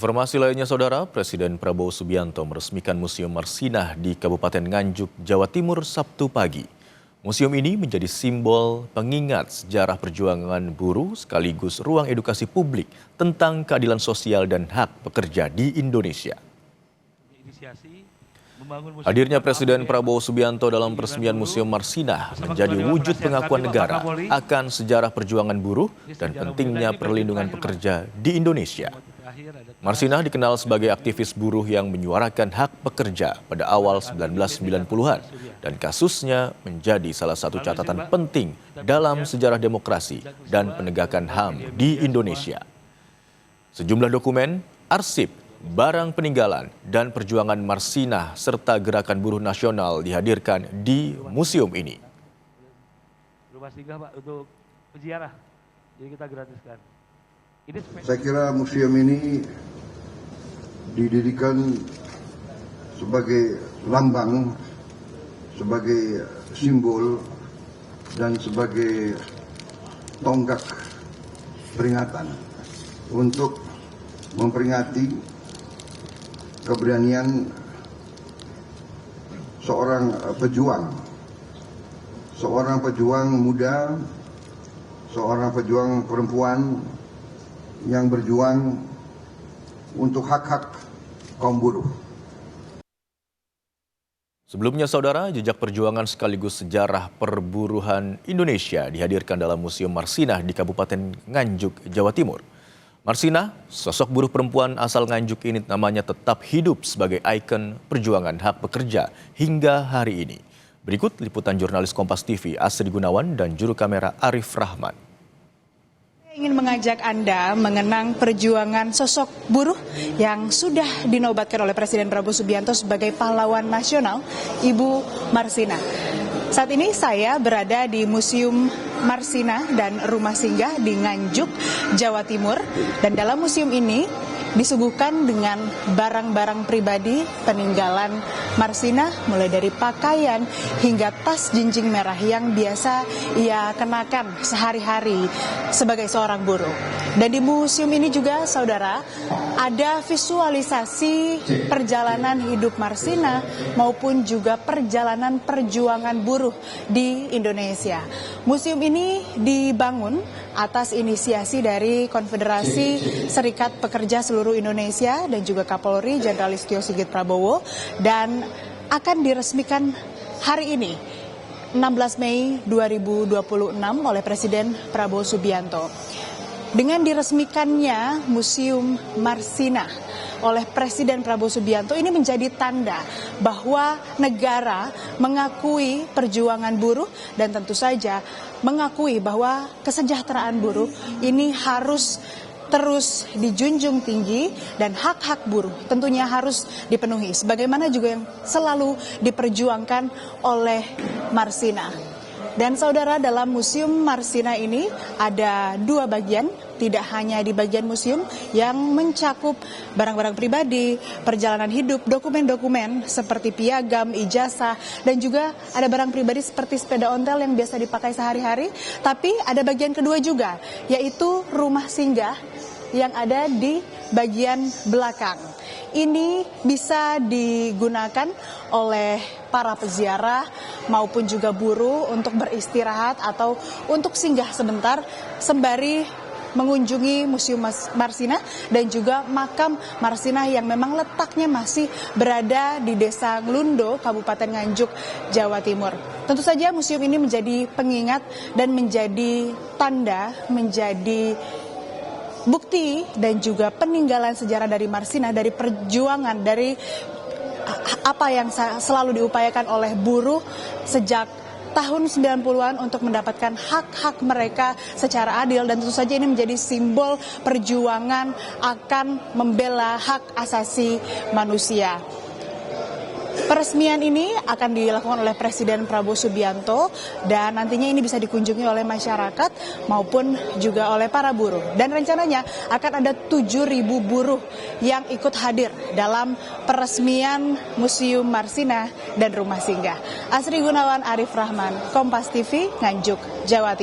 Informasi lainnya, Saudara, Presiden Prabowo Subianto meresmikan Museum Marsinah di Kabupaten Nganjuk, Jawa Timur, Sabtu pagi. Museum ini menjadi simbol pengingat sejarah perjuangan buruh sekaligus ruang edukasi publik tentang keadilan sosial dan hak pekerja di Indonesia. Hadirnya Presiden Prabowo Subianto dalam peresmian Museum Marsinah menjadi wujud pengakuan negara akan sejarah perjuangan buruh dan pentingnya perlindungan pekerja di Indonesia. Marsinah dikenal sebagai aktivis buruh yang menyuarakan hak pekerja pada awal 1990-an dan kasusnya menjadi salah satu catatan penting dalam sejarah demokrasi dan penegakan HAM di Indonesia. Sejumlah dokumen, arsip, barang peninggalan, dan perjuangan Marsinah serta gerakan buruh nasional dihadirkan di museum ini. Rumah singgah, Pak, untuk peziarah, jadi kita gratiskan. Saya kira museum ini didirikan sebagai lambang, sebagai simbol, dan sebagai tonggak peringatan untuk memperingati keberanian seorang pejuang muda, seorang pejuang perempuan yang berjuang untuk hak-hak kaum buruh. Sebelumnya, Saudara, jejak perjuangan sekaligus sejarah perburuhan Indonesia dihadirkan dalam Museum Marsinah di Kabupaten Nganjuk, Jawa Timur. Marsinah, sosok buruh perempuan asal Nganjuk ini namanya tetap hidup sebagai ikon perjuangan hak pekerja hingga hari ini. Berikut liputan jurnalis Kompas TV Asri Gunawan dan juru kamera Arif Rahman. Saya ingin mengajak Anda mengenang perjuangan sosok buruh yang sudah dinobatkan oleh Presiden Prabowo Subianto sebagai pahlawan nasional, Ibu Marsinah. Saat ini saya berada di Museum Marsinah dan Rumah Singgah di Nganjuk, Jawa Timur. Dan dalam museum ini disuguhkan dengan barang-barang pribadi peninggalan Marsinah, mulai dari pakaian hingga tas jinjing merah yang biasa ia kenakan sehari-hari sebagai seorang buruh. Dan di museum ini juga, Saudara, ada visualisasi perjalanan hidup Marsinah maupun juga perjalanan perjuangan buruh di Indonesia. Museum ini dibangun atas inisiasi dari Konfederasi Serikat Pekerja Seluruh Indonesia dan juga Kapolri Jenderal Listio Sigit Prabowo, dan akan diresmikan hari ini 16 Mei 2026 oleh Presiden Prabowo Subianto. Dengan diresmikannya Museum Marsinah oleh Presiden Prabowo Subianto, ini menjadi tanda bahwa negara mengakui perjuangan buruh dan tentu saja mengakui bahwa kesejahteraan buruh ini harus terus dijunjung tinggi dan hak-hak buruh tentunya harus dipenuhi, sebagaimana juga yang selalu diperjuangkan oleh Marsinah. Dan Saudara, dalam Museum Marsinah ini ada dua bagian, tidak hanya di bagian museum yang mencakup barang-barang pribadi, perjalanan hidup, dokumen-dokumen seperti piagam, ijazah, dan juga ada barang pribadi seperti sepeda ontel yang biasa dipakai sehari-hari, tapi ada bagian kedua juga, yaitu rumah singgah yang ada di bagian belakang. Ini bisa digunakan oleh para peziarah maupun juga buruh untuk beristirahat atau untuk singgah sebentar sembari mengunjungi Museum Marsinah dan juga makam Marsinah yang memang letaknya masih berada di Desa Nglundo, Kabupaten Nganjuk, Jawa Timur. Tentu saja museum ini menjadi pengingat dan menjadi tanda, menjadi bukti dan juga peninggalan sejarah dari Marsinah, dari perjuangan, dari apa yang selalu diupayakan oleh buruh sejak tahun 90-an untuk mendapatkan hak-hak mereka secara adil, dan tentu saja ini menjadi simbol perjuangan akan membela hak asasi manusia. Peresmian ini akan dilakukan oleh Presiden Prabowo Subianto dan nantinya ini bisa dikunjungi oleh masyarakat maupun juga oleh para buruh. Dan rencananya akan ada 7.000 buruh yang ikut hadir dalam peresmian Museum Marsinah dan Rumah Singgah. Asri Gunawan, Arif Rahman, Kompas TV, Nganjuk, Jawa Timur.